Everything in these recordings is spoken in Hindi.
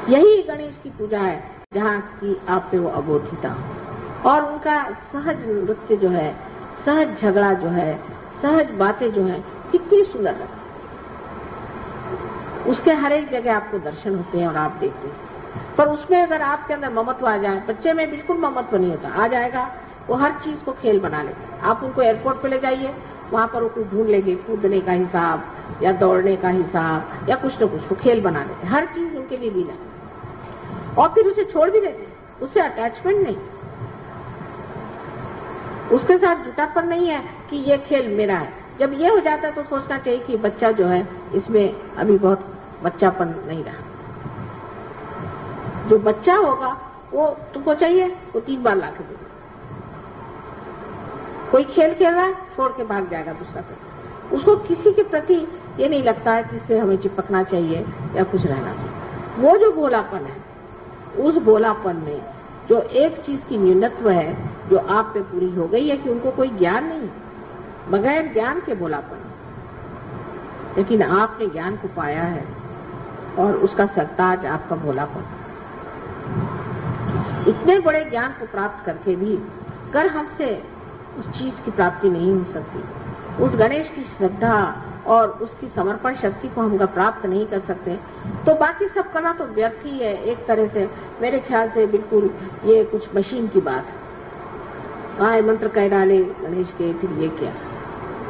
यही गणेश की पूजा है जहाँ की आप पे वो अबोधिता और उनका सहज नृत्य जो है, सहज झगड़ा जो है, सहज बातें जो है, कितनी सुंदर लगती। उसके हर एक जगह आपको दर्शन होते हैं और आप देखते हैं। पर उसमें अगर आपके अंदर ममत्व आ जाए, बच्चे में बिल्कुल ममत्व नहीं होता, आ जाएगा वो हर चीज को खेल बना लेगा। आप उनको एयरपोर्ट पे ले जाइए, वहां पर वो कुछ ढूंढ लेंगे, कूदने का हिसाब या दौड़ने का हिसाब या कुछ न कुछ वो खेल बना लेते, हर चीज उनके लिए लीला, और फिर उसे छोड़ भी देते, उससे अटैचमेंट नहीं, उसके साथ जुटापन नहीं है कि ये खेल मेरा है। जब ये हो जाता है तो सोचना चाहिए कि बच्चा जो है इसमें अभी बहुत बच्चापन नहीं रहा। जो बच्चा होगा वो तुमको चाहिए वो 3 बार ला के देगा। कोई खेल खेल रहा है छोड़ के भाग जाएगा दूसरा पे, उसको किसी के प्रति ये नहीं लगता है कि इससे हमें चिपकना चाहिए या कुछ रहना चाहिए। वो जो भोलापन है, उस भोलापन में जो एक चीज की न्यूनत्व है जो आप पे पूरी हो गई है कि उनको कोई ज्ञान नहीं, बगैर ज्ञान के भोलापन, लेकिन आपने ज्ञान को पाया है और उसका सरताज आपका भोलापन। इतने बड़े ज्ञान को प्राप्त करके भी अगर हमसे उस चीज की प्राप्ति नहीं हो सकती, उस गणेश की श्रद्धा और उसकी समर्पण शक्ति को हम प्राप्त नहीं कर सकते, तो बाकी सब करना तो व्यर्थ ही है। एक तरह से मेरे ख्याल से बिल्कुल ये कुछ मशीन की बात है। आए मंत्र कह डाले गणेश के, फिर ये क्या।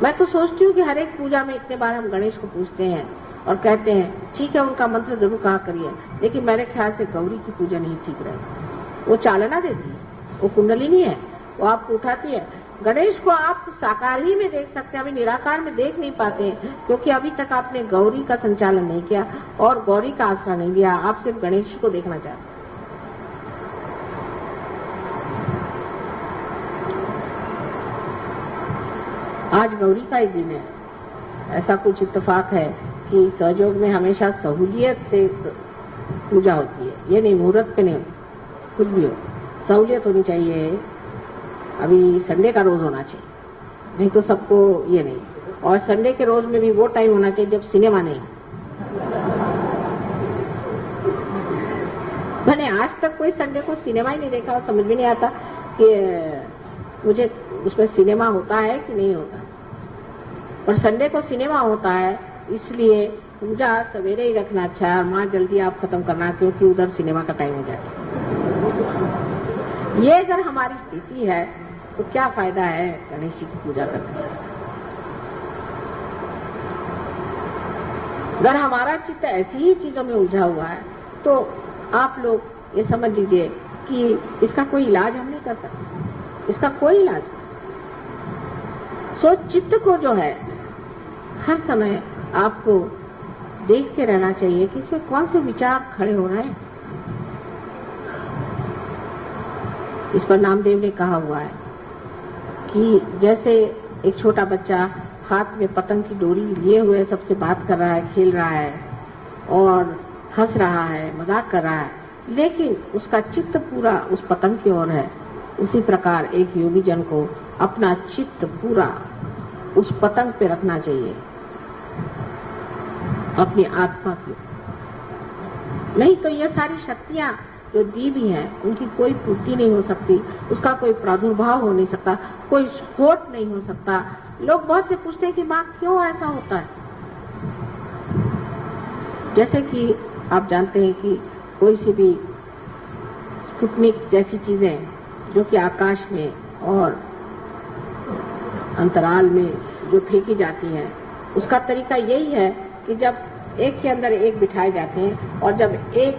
मैं तो सोचती हूँ कि हर एक पूजा में इतने बार हम गणेश को पूछते हैं और कहते हैं ठीक है उनका मंत्र जरूर कहा करिए, लेकिन मेरे ख्याल से गौरी की पूजा नहीं ठीक रहेगी। वो चालना देती है, वो कुंडलिनी है, वो आपको उठाती है। गणेश को आप साकार ही में देख सकते हैं, अभी निराकार में देख नहीं पाते हैं, क्योंकि अभी तक आपने गौरी का संचालन नहीं किया और गौरी का आश्रय नहीं लिया, आप सिर्फ गणेश को देखना चाहते हैं। आज गौरी का ही दिन है। ऐसा कुछ इत्तेफाक है कि सहयोग में हमेशा सहूलियत से पूजा होती है, ये नहीं मुहूर्त पे नहीं, कुछ भी हो सहूलियत होनी चाहिए। अभी संडे का रोज होना चाहिए, नहीं तो सबको ये नहीं, और संडे के रोज में भी वो टाइम होना चाहिए जब सिनेमा नहीं। मैंने आज तक कोई संडे को सिनेमा ही नहीं देखा और समझ में नहीं आता कि मुझे उसमें सिनेमा होता है कि नहीं होता। पर संडे को सिनेमा होता है, इसलिए पूजा सवेरे ही रखना अच्छा है और माँ जल्दी आप खत्म करना, क्योंकि उधर सिनेमा का टाइम हो जाता है। ये अगर हमारी स्थिति है तो क्या फायदा है गणेश जी की पूजा करने। अगर हमारा चित्त ऐसी ही चीजों में उलझा हुआ है तो आप लोग ये समझ लीजिए कि इसका कोई इलाज हम नहीं कर सकते, इसका कोई इलाज नहीं। सो चित्त को जो है हर समय आपको देखते रहना चाहिए कि इसमें कौन से विचार खड़े हो रहे हैं। इस पर नामदेव ने कहा हुआ है कि जैसे एक छोटा बच्चा हाथ में पतंग की डोरी लिए हुए सबसे बात कर रहा है, खेल रहा है और हंस रहा है, मजाक कर रहा है, लेकिन उसका चित्त पूरा उस पतंग की ओर है, उसी प्रकार एक योगी जन को अपना चित्त पूरा उस पतंग पे रखना चाहिए, अपनी आत्मा की। नहीं तो ये सारी शक्तियां जो दी भी हैं उनकी कोई पूर्ति नहीं हो सकती, उसका कोई प्रादुर्भाव हो नहीं सकता, कोई स्फोट नहीं हो सकता। लोग बहुत से पूछते हैं कि माँ क्यों ऐसा होता है। जैसे कि आप जानते हैं कि कोई सी भी स्पुतनिक जैसी चीजें जो कि आकाश में और अंतराल में जो फेंकी जाती हैं, उसका तरीका यही है कि जब एक के अंदर एक बिठाए जाते हैं और जब एक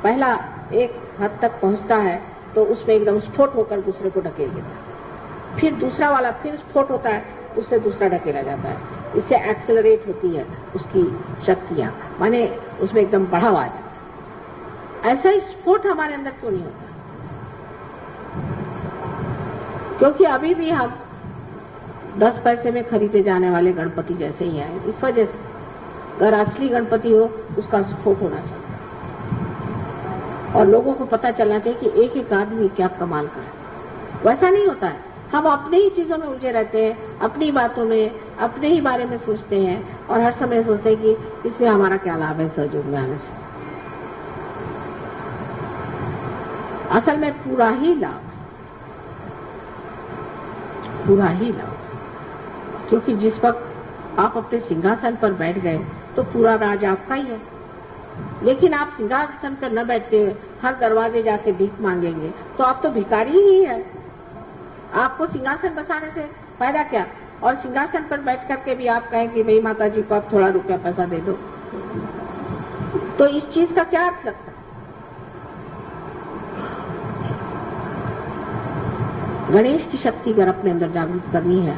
पहला एक हद तक पहुंचता है तो उसमें एकदम स्फोट होकर दूसरे को ढकेल देता है, फिर दूसरा वाला फिर स्फोट होता है, उससे दूसरा ढकेला जाता है। इससे एक्सेलरेट होती है उसकी शक्तियां, माने उसमें एकदम बढ़ावा आ जाता है। ऐसा ही स्फोट हमारे अंदर क्यों नहीं होता? क्योंकि अभी भी हम 10 पैसे में खरीदे जाने वाले गणपति जैसे ही हैं। इस वजह से अगर असली गणपति हो उसका स्फोट होना चाहिए और लोगों को पता चलना चाहिए कि एक एक आदमी क्या कमाल का है। वैसा नहीं होता है, हम अपने ही चीजों में उलझे रहते हैं, अपनी बातों में, अपने ही बारे में सोचते हैं और हर समय सोचते हैं कि इसमें हमारा क्या लाभ है सहयोग में आने से। असल में पूरा ही लाभ, पूरा ही लाभ, क्योंकि जिस वक्त आप अपने सिंहासन पर बैठ गए तो पूरा राज आपका ही है। लेकिन आप सिंहासन पर न बैठते हुए हर दरवाजे जाके भीख मांगेंगे तो आप तो भिखारी ही है। आपको सिंहासन बसाने से फायदा क्या? और सिंहासन पर बैठ करके भी आप कहें कि भाई माता जी को आप थोड़ा रुपया पैसा दे दो, तो इस चीज का क्या अर्थ लगता है? गणेश की शक्ति अगर अपने अंदर जागृत करनी है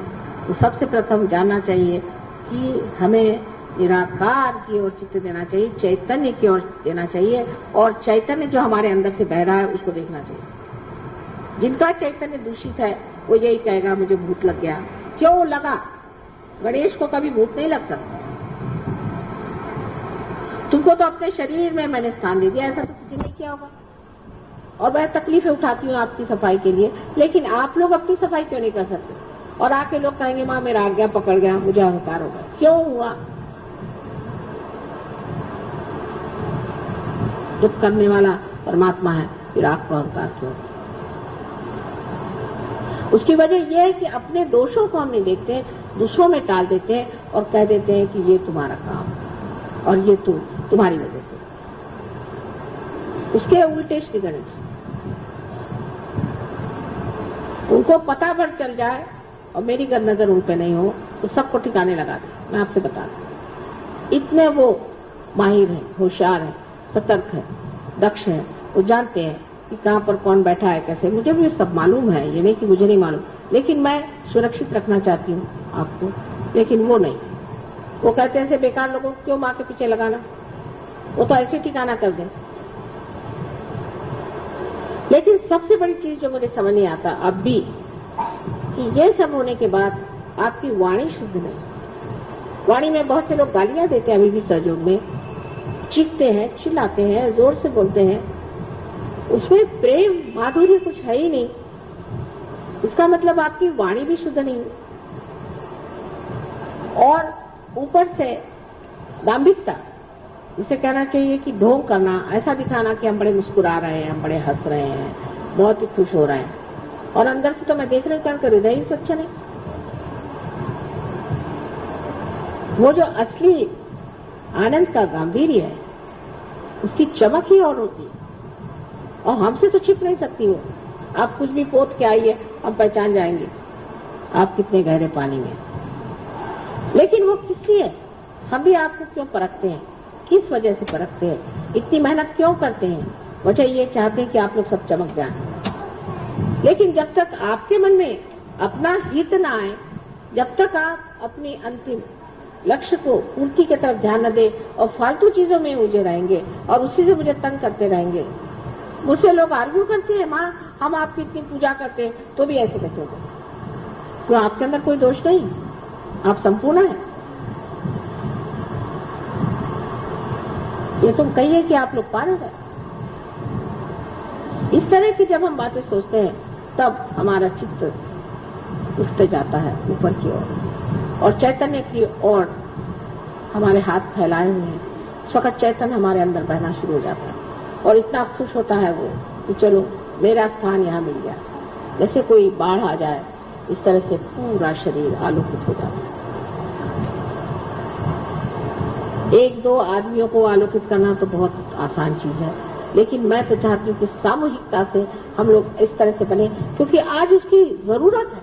तो सबसे प्रथम जानना चाहिए कि हमें निराकार की ओर चित्त देना चाहिए, चैतन्य की ओर देना चाहिए, और चैतन्य जो हमारे अंदर से बह रहा है उसको देखना चाहिए। जिनका चैतन्य दूषित है वो यही कहेगा मुझे भूत लग गया। क्यों लगा? गणेश को कभी भूत नहीं लग सकता। तुमको तो अपने शरीर में मैंने स्थान दे दिया, ऐसा तो किसी ने किया होगा। और मैं तकलीफें उठाती हूँ आपकी सफाई के लिए, लेकिन आप लोग अपनी सफाई क्यों नहीं कर सकते? और आके लोग कहेंगे माँ मेरा आज्ञा पकड़ गया, मुझे अहंकार होगा। क्यों हुआ? जब करने वाला परमात्मा है फिर आपको अहंकार क्यों? उसकी वजह यह है कि अपने दोषों को हम नहीं देखते हैं, दूसरों में टाल देते हैं और कह देते हैं कि ये तुम्हारा काम और ये तुम्हारी वजह से। उसके उल्टे श्री गणेश, उनको पता भर चल जाए और मेरी अगर नजर उन पे नहीं हो तो सबको ठिकाने लगा दे। मैं आपसे बता दूं, इतने वो माहिर हैं, होशियार हैं, सतर्क है, दक्ष है। वो जानते हैं कि कहाँ पर कौन बैठा है, कैसे। मुझे भी सब मालूम है, ये नहीं कि मुझे नहीं मालूम, लेकिन मैं सुरक्षित रखना चाहती हूँ आपको। लेकिन वो नहीं, वो कहते हैं ऐसे बेकार लोगों को क्यों माँ के पीछे लगाना, वो तो ऐसे ठिकाना कर दे। लेकिन सबसे बड़ी चीज जो मुझे समझ नहीं आता अब भी, कि ये सब होने के बाद आपकी वाणी शुद्ध नहीं। वाणी में बहुत से लोग गालियां देते हैं, अभी भी सहयोग में चीखते हैं, चिल्लाते हैं, जोर से बोलते हैं, उसमें प्रेम माधुर्य कुछ है ही नहीं। इसका मतलब आपकी वाणी भी शुद्ध नहीं। और ऊपर से दाम्भिकता, इसे कहना चाहिए कि ढोंग करना, ऐसा दिखाना कि हम बड़े मुस्कुरा रहे हैं, हम बड़े हंस रहे हैं, बहुत ही खुश हो रहे हैं, और अंदर से तो मैं देख रही हूँ हृदय ही स्वच्छ नहीं। वो जो असली आनंद का गांभीर्य है, उसकी चमक ही और होती है, और हमसे तो छिप नहीं सकती वो। आप कुछ भी पोत के आइए, हम पहचान जाएंगे आप कितने गहरे पानी में। लेकिन वो किस लिए? हम भी आपको क्यों परखते हैं? किस वजह से परखते हैं? इतनी मेहनत क्यों करते हैं? वजह ये चाहते हैं कि आप लोग सब चमक जाएं। लेकिन जब तक आपके मन में अपना हित न आए, जब तक आप अपनी अंतिम लक्ष्य को पूर्ति की तरफ ध्यान न दे और फालतू चीजों में उलझे रहेंगे और उसी से मुझे तंग करते रहेंगे। मुझसे लोग आर्ग्यू करते हैं, माँ हम आपकी इतनी पूजा करते हैं तो भी ऐसे कैसे होते? तो आपके अंदर कोई दोष नहीं, आप संपूर्ण हैं। ये तुम कहिए कि आप लोग पार हो गए। इस तरह की जब हम बातें सोचते हैं तब हमारा चित्त उठते जाता है ऊपर की ओर, और चैतन्य की ओर हमारे हाथ फैलाए हुए हैं। इस वक्त चैतन्य हमारे अंदर बहना शुरू हो जाता है और इतना खुश होता है वो कि चलो मेरा स्थान यहाँ मिल गया। जैसे कोई बाढ़ आ जाए, इस तरह से पूरा शरीर आलोकित हो जाता है। एक दो आदमियों को आलोकित करना तो बहुत आसान चीज है, लेकिन मैं तो चाहती हूँ कि सामूहिकता से हम लोग इस तरह से बने, क्योंकि आज उसकी जरूरत है।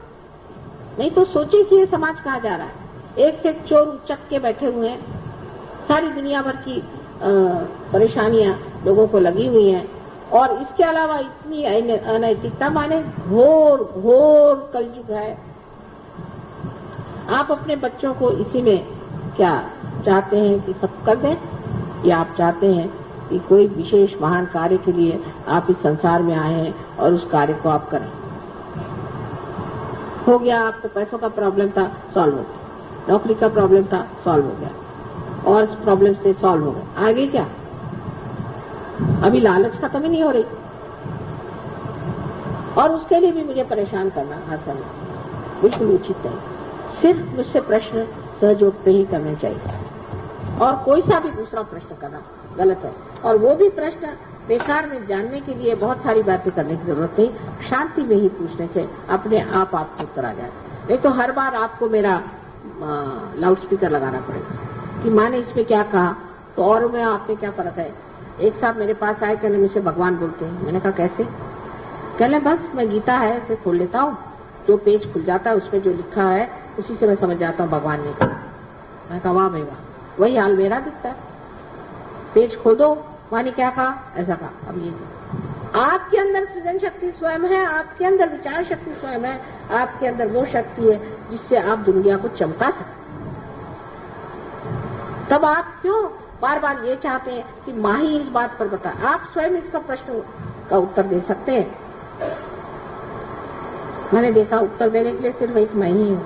नहीं तो सोचिए कि ये समाज कहाँ जा रहा है। एक से एक चोर उचक के बैठे हुए हैं, सारी दुनिया भर की परेशानियां लोगों को लगी हुई हैं, और इसके अलावा इतनी अनैतिकता, माने घोर घोर कलयुग है। आप अपने बच्चों को इसी में क्या चाहते हैं कि सब कर दें, या आप चाहते हैं कि कोई विशेष महान कार्य के लिए आप इस संसार में आए हैं और उस कार्य को आप करें? हो गया, आपको पैसों का प्रॉब्लम था, सॉल्व हो गया। नौकरी का प्रॉब्लम था, सॉल्व हो गया, और इस प्रॉब्लम से सॉल्व हो गया। आगे क्या? अभी लालच खत्म ही नहीं हो रही, और उसके लिए भी मुझे परेशान करना हर समय बिल्कुल उचित नहीं। सिर्फ मुझसे प्रश्न सहयोग पे ही करने चाहिए, और कोई सा भी दूसरा प्रश्न करना गलत है। और वो भी प्रश्न बेकार में जानने के लिए बहुत सारी बातें करने की जरूरत नहीं, शांति में ही पूछने से अपने आप आपको उत्तर आ जाए। नहीं तो हर बार आपको मेरा लाउड स्पीकर लगाना पड़ेगा कि माँ ने इसमें क्या कहा, तो और में आपने क्या फर्क है। एक साहब मेरे पास आए, कहने मुझसे भगवान बोलते हैं। मैंने कहा कैसे? कहने बस मैं गीता है इसे खोल लेता हूँ, जो पेज खुल जाता है उसमें जो लिखा है उसी से मैं समझ जाता हूँ भगवान ने कहा। मैं कहा वाह भाई वाह, वही हाल मेरा दिखता है। पेज खोल दो, वहां ने क्या कहा, ऐसा कहा। अब ये आपके अंदर सृजन शक्ति स्वयं है, आपके अंदर विचार शक्ति स्वयं है, आपके अंदर वो शक्ति है जिससे आप दुनिया को चमका सकते। तब आप क्यों बार बार ये चाहते हैं कि माँ ही इस बात पर बता? आप स्वयं इसका प्रश्न का उत्तर दे सकते हैं। मैंने देखा उत्तर देने के लिए सिर्फ एक मैं ही हूँ।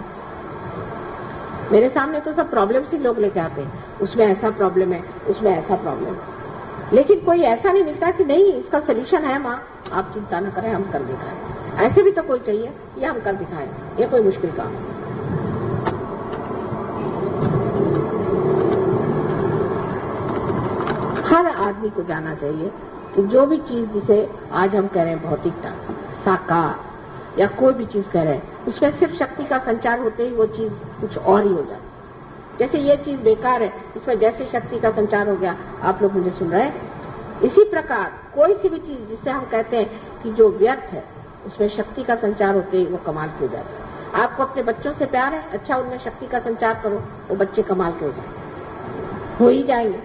मेरे सामने तो सब प्रॉब्लम्स ही लोग लेके आते हैं, उसमें ऐसा प्रॉब्लम है, उसमें ऐसा प्रॉब्लम है, लेकिन कोई ऐसा नहीं मिलता कि नहीं इसका सोल्यूशन है माँ, आप चिंता न करें, हम कर दिखाएं। ऐसे भी तो कोई चाहिए, ये हम कर दिखाएं, ये कोई मुश्किल काम है। हर आदमी को जानना चाहिए कि जो भी चीज जिसे आज हम कह रहे हैं भौतिकता, साकार या कोई भी चीज कह रहे हैं, उसमें सिर्फ शक्ति का संचार होते ही वो चीज कुछ और ही हो जाती। जैसे ये चीज बेकार है, इसमें जैसे शक्ति का संचार हो गया, आप लोग मुझे सुन रहे हैं। इसी प्रकार कोई सी भी चीज जिससे हम कहते हैं कि जो व्यर्थ है, उसमें शक्ति का संचार होते ही वो कमाल की हो जाती है। आपको अपने बच्चों से प्यार है, अच्छा उनमें शक्ति का संचार करो, वो बच्चे कमाल के हो जाएंगे, हो ही जाएंगे।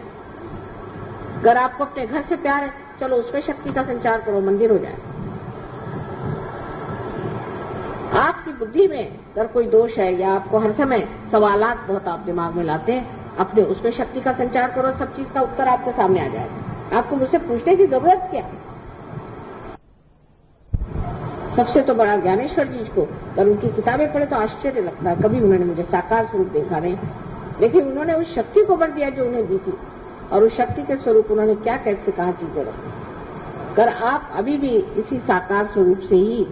अगर आपको अपने घर से प्यार है, चलो उसमें शक्ति का संचार करो, मंदिर हो जाएगा। आपकी बुद्धि में अगर कोई दोष है या आपको हर समय सवालात बहुत आप दिमाग में लाते हैं, अपने उसमें शक्ति का संचार करो, सब चीज का उत्तर आपके सामने आ जाएगा। आपको मुझसे पूछने की जरूरत क्या? सबसे तो बड़ा ज्ञानेश्वर जी को अगर उनकी किताबें पढ़े तो आश्चर्य लगता है। कभी उन्होंने मुझे साकार स्वरूप देखा नहीं, लेकिन उन्होंने उस शक्ति को वर दिया जो उन्हें दी थी, और उस शक्ति के स्वरूप उन्होंने क्या कैसे कहा चीजें रखी। अगर आप अभी भी इसी साकार स्वरूप से ही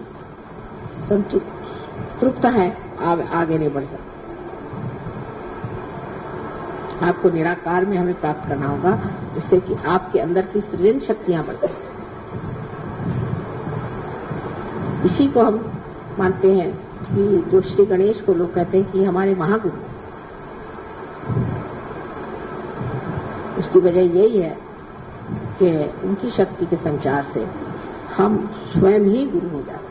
तृप्त है, आगे नहीं बढ़ सकते। आपको निराकार में हमें प्राप्त करना होगा, जिससे कि आपके अंदर की सृजन शक्तियां बढ़े। इसी को हम मानते हैं कि जो श्री गणेश को लोग कहते हैं कि हमारे महागुरु, उसकी वजह यही है कि उनकी शक्ति के संचार से हम स्वयं ही गुरु हो जाते हैं।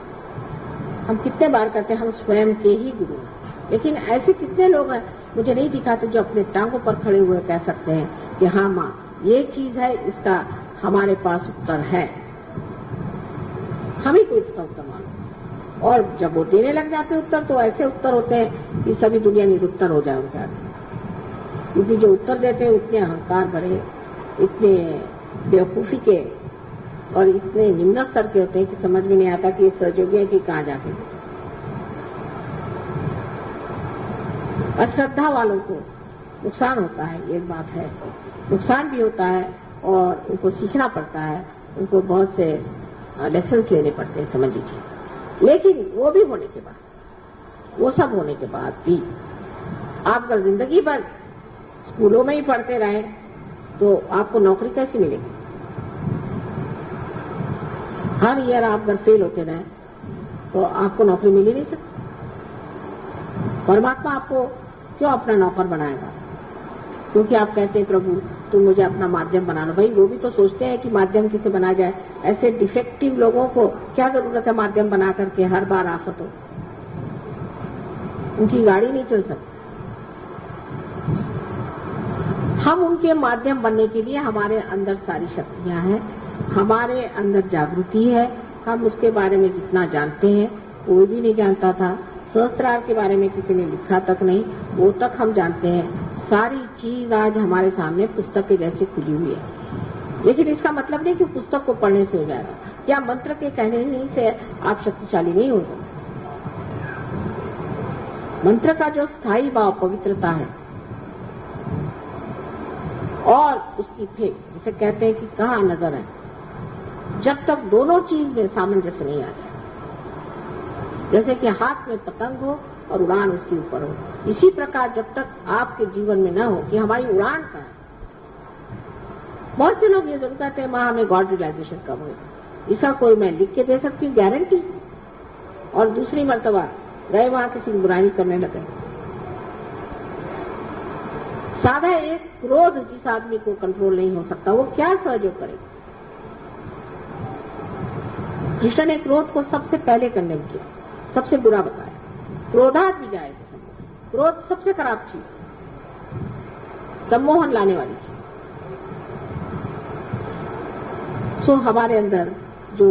हम कितने बार कहते हैं हम स्वयं के ही गुरु हैं, लेकिन ऐसे कितने लोग हैं मुझे नहीं दिखाते जो अपने टांगों पर खड़े हुए कह सकते हैं कि हाँ माँ ये चीज है, इसका हमारे पास उत्तर है, हम ही को इसका उत्तर मानो। और जब वो देने लग जाते उत्तर, तो ऐसे उत्तर होते हैं कि सभी दुनिया निरुत्तर हो जाए उनके आगे, क्योंकि जो उत्तर देते हैं उतने अहंकार भरे, इतने बेवकूफी के और इतने निम्न स्तर के होते हैं कि समझ में नहीं आता कि ये सहयोगी है कि कहाँ जाके। अश्रद्धा वालों को नुकसान होता है, ये बात है, नुकसान भी होता है और उनको सीखना पड़ता है, उनको बहुत से लेसन लेने पड़ते हैं, समझ लीजिए। लेकिन वो भी होने के बाद, वो सब होने के बाद भी आप अगर जिंदगी भर स्कूलों में ही पढ़ते रहे तो आपको नौकरी कैसी मिलेगी? हर ईयर आप अगर फेल होते रहे तो आपको नौकरी मिल ही नहीं सकती। परमात्मा आपको क्यों अपना नौकर बनाएगा? क्योंकि आप कहते हैं प्रभु तुम मुझे अपना माध्यम बना लो। भाई वो भी तो सोचते हैं कि माध्यम किसे बना जाए। ऐसे डिफेक्टिव लोगों को क्या जरूरत है माध्यम बना करके हर बार आफत हो, उनकी गाड़ी नहीं चल सकती। हम उनके माध्यम बनने के लिए हमारे अंदर सारी शक्तियां हैं, हमारे अंदर जागृति है। हम उसके बारे में जितना जानते हैं, कोई भी नहीं जानता था। सहस्त्रार के बारे में किसी ने लिखा तक नहीं, वो तक हम जानते हैं। सारी चीज आज हमारे सामने पुस्तक के जैसे खुली हुई है। लेकिन इसका मतलब नहीं कि पुस्तक को पढ़ने से हो जाएगा, या मंत्र के कहने ही से आप शक्तिशाली नहीं हो सकते। मंत्र का जो स्थायी भाव पवित्रता है और उसकी फेंक, जिसे कहते हैं कि कहाँ नजर है, जब तक दोनों चीज में सामंजस्य नहीं आ जाए, जैसे कि हाथ में पतंग हो और उड़ान उसके ऊपर हो, इसी प्रकार जब तक आपके जीवन में न हो कि हमारी उड़ान का है, बहुत से लोग ये जरूर कहते हैं माँ हमें गॉड रियलाइजेशन कब होगा। इसका कोई मैं लिख के दे सकती हूँ गारंटी? और दूसरी मर्तबा गए वहां किसी की बुराई करने लगे। साधा एक क्रोध जिस आदमी को कंट्रोल नहीं हो सकता वो क्या सहयोग करेगा? कृष्ण ने क्रोध को सबसे पहले कंडेम किया, सबसे बुरा बताया। क्रोधात भी जाए, क्रोध सबसे खराब चीज, सम्मोहन लाने वाली चीज। सो हमारे अंदर जो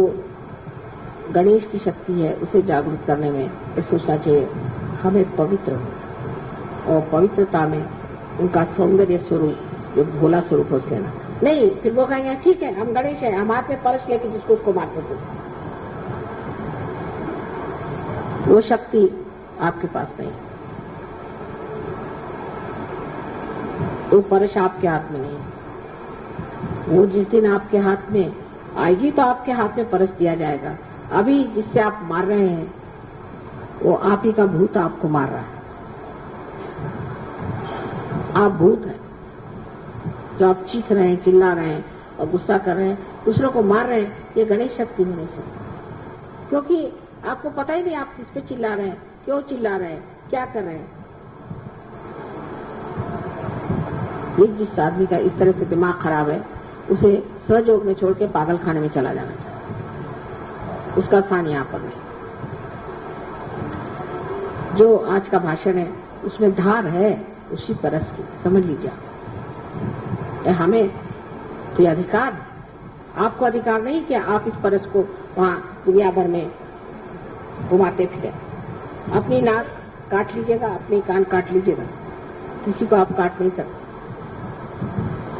गणेश की शक्ति है उसे जागरूक करने में ये सोचना चाहिए हमें पवित्र हो, और पवित्रता में उनका सौंदर्य स्वरूप जो भोला स्वरूप हो लेना। नहीं फिर वो कहेंगे ठीक है हम गणेश हैं, हम हाथ में परस लेके जिसको उसको मारते थे। वो शक्ति आपके पास नहीं, वो परस आपके हाथ में नहीं। वो जिस दिन आपके हाथ में आएगी तो आपके हाथ में परस दिया जाएगा। अभी जिससे आप मार रहे हैं वो आप ही का भूत आपको मार रहा है। आप भूत हैं जो आप चीख रहे हैं, चिल्ला रहे हैं और गुस्सा कर रहे हैं, दूसरों को मार रहे हैं। ये गणेश शक्ति नहीं सकती, क्योंकि आपको पता ही नहीं आप किस पे चिल्ला रहे हैं, क्यों चिल्ला रहे हैं, क्या कर रहे हैं। ये जिस आदमी का इस तरह से दिमाग खराब है उसे सहयोग में छोड़ के पागल खाने में चला जाना चाहिए, उसका स्थान यहाँ पर नहीं। जो आज का भाषण है उसमें धार है उसी परस की, समझ लीजिए। हमें तो अधिकार, आपको अधिकार नहीं कि आप इस परस को वहां दुनिया भर में घुमाते फिरे। अपनी नाक काट लीजिएगा, अपनी कान काट लीजिएगा, किसी को आप काट नहीं सकते।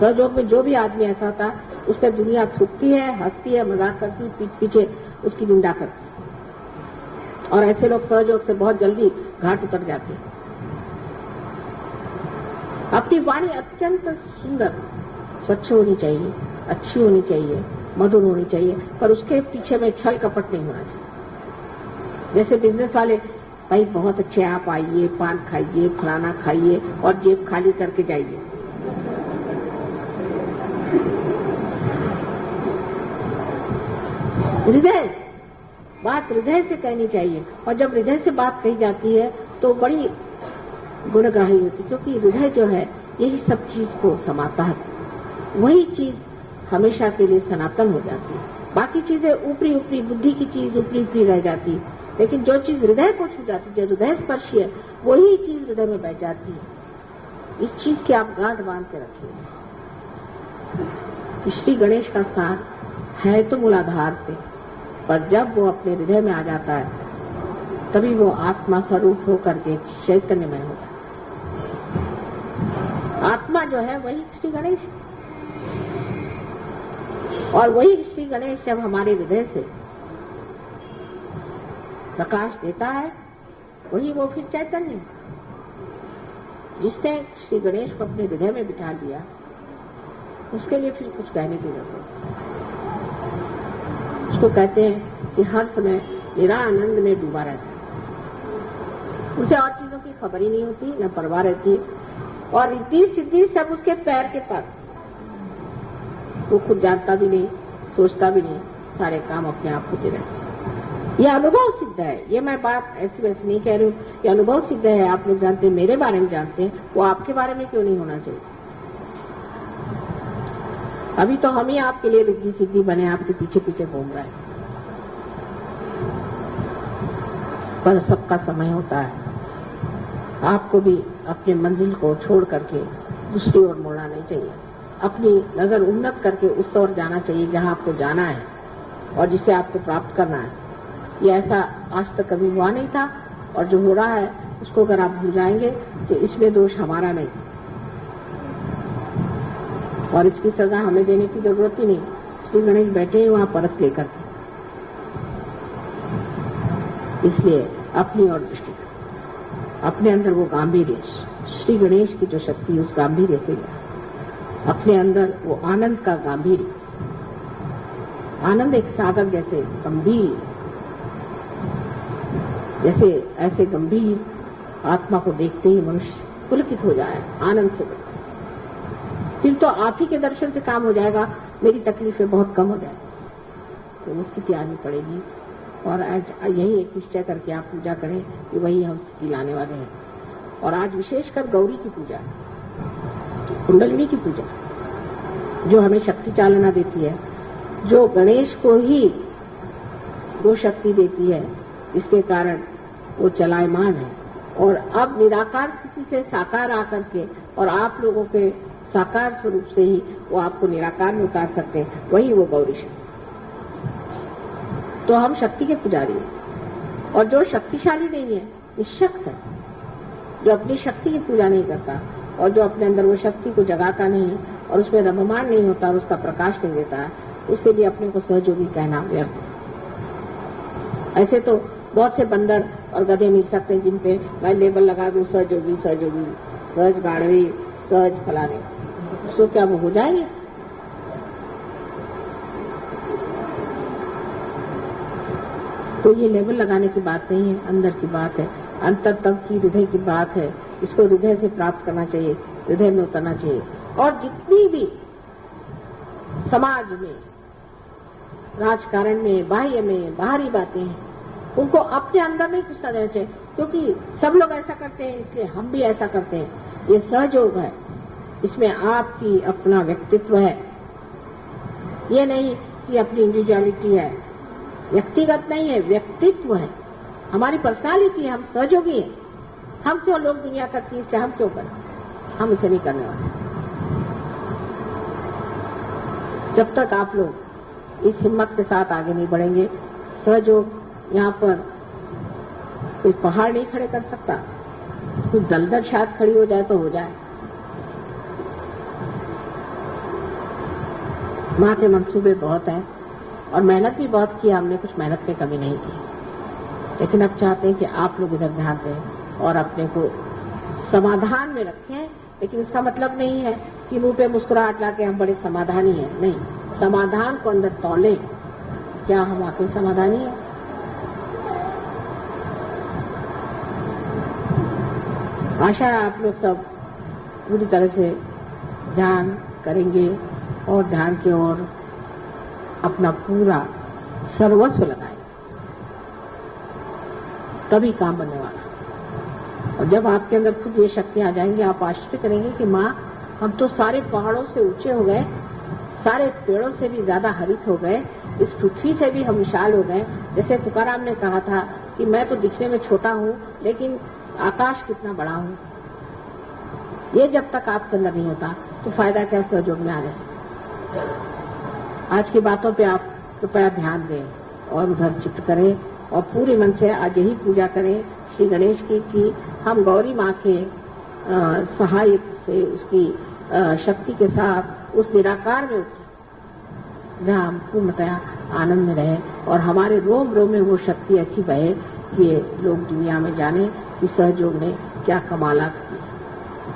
सहयोग में जो भी आदमी ऐसा होता उस पर दुनिया थूकती है, हंसती है, मजाक करती, पीठ पीछे उसकी निंदा करती, और ऐसे लोग सहयोग से बहुत जल्दी घाट उतर जाते हैं। अपनी वाणी अत्यंत सुंदर, स्वच्छ होनी चाहिए, अच्छी होनी चाहिए, मधुर होनी चाहिए, पर उसके पीछे में छल कपट नहीं होना चाहिए। जैसे बिजनेस वाले, भाई बहुत अच्छे आप आइए, पान खाइए, फलाना खाइए और जेब खाली करके जाइए। हृदय, बात हृदय से कहनी चाहिए, और जब हृदय से बात कही जाती है तो बड़ी गुणगाही होती, क्योंकि हृदय जो है यही सब चीज को समाता है। वही चीज हमेशा के लिए सनातन हो जाती है। बाकी चीजें ऊपरी ऊपरी, बुद्धि की चीज ऊपरी ऊपरी रह जाती, लेकिन जो चीज हृदय को छू जाती, जो हृदय स्पर्शी है, वही चीज हृदय में बैठ जाती है। इस चीज की आप गांठ बांध के रखिए। श्री गणेश का स्थान है तो मूलाधार पे, पर जब वो अपने हृदय में आ जाता है तभी वो आत्मा स्वरूप होकर के चैतन्यमय होता है। आत्मा जो है वही श्री गणेश, और वही श्री गणेश जब हमारे हृदय से प्रकाश देता है वही वो फिर चैतन्य। जिसने श्री गणेश को अपने हृदय में बिठा दिया उसके लिए फिर कुछ कहने की जरूरत नहीं। उसको कहते हैं कि हर समय निरा आनंद में डूबा रहता है, उसे और चीजों की खबर ही नहीं होती, न परवाह रहती है, और रिद्धि सिद्धि सब उसके पैर के पास। वो खुद जानता भी नहीं, सोचता भी नहीं, सारे काम अपने आप होते रहते हैं। ये अनुभव सिद्ध है, ये मैं बात ऐसी वैसी नहीं कह रही हूँ, ये अनुभव सिद्ध है। आप लोग जानते हैं, मेरे बारे में जानते हैं, वो आपके बारे में क्यों नहीं होना चाहिए? अभी तो हम ही आपके लिए रिद्धि सिद्धि बने, आपके पीछे पीछे घूम रहे हैं, पर सबका समय होता है। आपको भी अपनी मंजिल को छोड़ करके दूसरी ओर मुड़ना नहीं चाहिए। अपनी नजर उन्नत करके उस ओर जाना चाहिए जहां आपको जाना है और जिसे आपको प्राप्त करना है। ये ऐसा आज तक कभी हुआ नहीं था, और जो हो रहा है उसको अगर आप भूल जाएंगे तो इसमें दोष हमारा नहीं, और इसकी सजा हमें देने की जरूरत ही नहीं। श्री गणेश बैठे हैं वहां परस लेकर के, इसलिए अपनी ओर दृष्टि, अपने अंदर वो गांभीर्य, श्री गणेश की जो शक्ति उस गांभीर्य से अपने अंदर वो आनंद का गांभीर्य। आनंद एक सागर जैसे गंभीर, जैसे ऐसे गंभीर आत्मा को देखते ही मनुष्य पुलकित हो जाए, आनंद से। फिर तो आप ही के दर्शन से काम हो जाएगा, मेरी तकलीफें बहुत कम हो जाएगी। तो वो स्थिति आनी पड़ेगी। और आज यही एक निश्चय करके आप पूजा करें कि वही हम स्थिति लाने वाले हैं। और आज विशेषकर गौरी की पूजा, कुंडलिनी की पूजा, जो हमें शक्ति चालना देती है, जो गणेश को ही वो शक्ति देती है, इसके कारण वो चलायमान है। और अब निराकार स्थिति से साकार आकर के और आप लोगों के साकार स्वरूप से ही वो आपको निराकार में उतार सकते हैं, वही वो गौरी शक्ति। तो हम शक्ति के पुजारी हैं। और जो शक्तिशाली नहीं है, निशक्त है, जो अपनी शक्ति की पूजा नहीं करता और जो अपने अंदर वो शक्ति को जगाता नहीं है और उसमें रममान नहीं होता और उसका प्रकाश नहीं देता है, उसके लिए अपने को सहयोगी कहना व्यर्थ है। ऐसे तो बहुत से बंदर और गधे मिल सकते हैं जिन पे मैं लेबल लगा दूं सहयोगी, सहयोगी, सहज गाढ़वी, सहज फलाने, सो क्या वो हो जाएंगे? तो ये लेबल लगाने की बात नहीं है, अंदर की बात है, अंतरतम की हृदय की बात है। इसको हृदय से प्राप्त करना चाहिए, हृदय में उतरना चाहिए। और जितनी भी समाज में, राजकारण में, बाह्य में, बाहरी बातें हैं, उनको अपने अंदर नहीं घुसा देना चाहिए, क्योंकि सब लोग ऐसा करते हैं, इसलिए हम भी ऐसा करते हैं। ये सहयोग है, इसमें आपकी अपना व्यक्तित्व है, ये नहीं कि अपनी इंडिविजुअलिटी है, व्यक्तिगत नहीं है, व्यक्तित्व है, हमारी पर्सनालिटी है, हम सहयोगी हैं। हम क्यों, लोग दुनिया करती है, इससे हम क्यों करें? हम इसे नहीं करने वाले। जब तक आप लोग इस हिम्मत के साथ आगे नहीं बढ़ेंगे, सहयोग यहाँ पर कोई पहाड़ नहीं खड़े कर सकता, कोई दलदल शायद खड़ी हो जाए तो हो जाए। माँ के मंसूबे बहुत हैं और मेहनत भी बहुत की हमने, कुछ मेहनत में कमी नहीं की, लेकिन अब चाहते हैं कि आप लोग इधर ध्यान दें और अपने को समाधान में रखें। लेकिन इसका मतलब नहीं है कि मुंह पे मुस्कुराहट लाके हम बड़े समाधानी हैं, नहीं। समाधान को अंदर तौलें, क्या हम वाकई समाधानी हैं? आशा है आप लोग सब पूरी तरह से ध्यान करेंगे और ध्यान की ओर अपना पूरा सर्वस्व लगाएंगे, तभी काम बनने वाला। और जब आपके अंदर खुद ये शक्तियां आ जाएंगी, आप आश्चर्य करेंगे कि माँ, हम तो सारे पहाड़ों से ऊंचे हो गए, सारे पेड़ों से भी ज्यादा हरित हो गए, इस पृथ्वी से भी हम विशाल हो गए। जैसे तुकाराम ने कहा था कि मैं तो दिखने में छोटा हूँ, लेकिन आकाश कितना बड़ा हूँ। ये जब तक आपके अंदर नहीं होता तो फायदा क्या सहयोग में आने से। आज की बातों पे आप कृपया ध्यान दें और उधर चित्त करें और पूरे मन से आज यही पूजा करें श्री गणेश की कि हम गौरी माँ के सहायता से, उसकी शक्ति के साथ उस निराकार में उतरे जहाँ हम पूर्णतया आनंद में रहे और हमारे रोम रोम में वो शक्ति ऐसी बहे कि लोग दुनिया में जाने कि सहयोग ने क्या कमालात किए।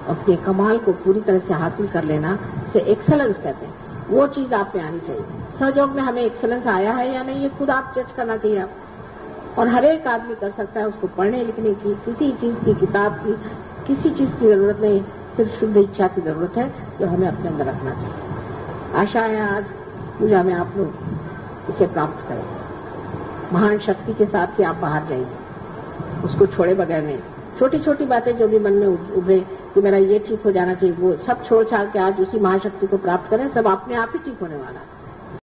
अपने कमाल को पूरी तरह से हासिल कर लेना से एक्सेलेंस कहते हैं, वो चीज आप में आनी चाहिए। सहयोग में हमें एक्सेलेंस आया है या नहीं, ये खुद आप जज करना चाहिए आप। और हर एक आदमी कर सकता है, उसको पढ़ने लिखने की, किसी चीज की, किताब की, किसी चीज की जरूरत नहीं, सिर्फ शुद्ध इच्छा की जरूरत है जो हमें अपने अंदर रखना चाहिए। आशा है आज पूजा में आप लोग इसे प्राप्त करें, महान शक्ति के साथ ही आप बाहर जाइए, उसको छोड़े बगैर नहीं। छोटी छोटी बातें जो भी मन में उभरे कि मेरा ये ठीक हो जाना चाहिए, वो सब छोड़ छाड़ के आज उसी महाशक्ति को प्राप्त करें, सब अपने आप ही ठीक होने वाला है।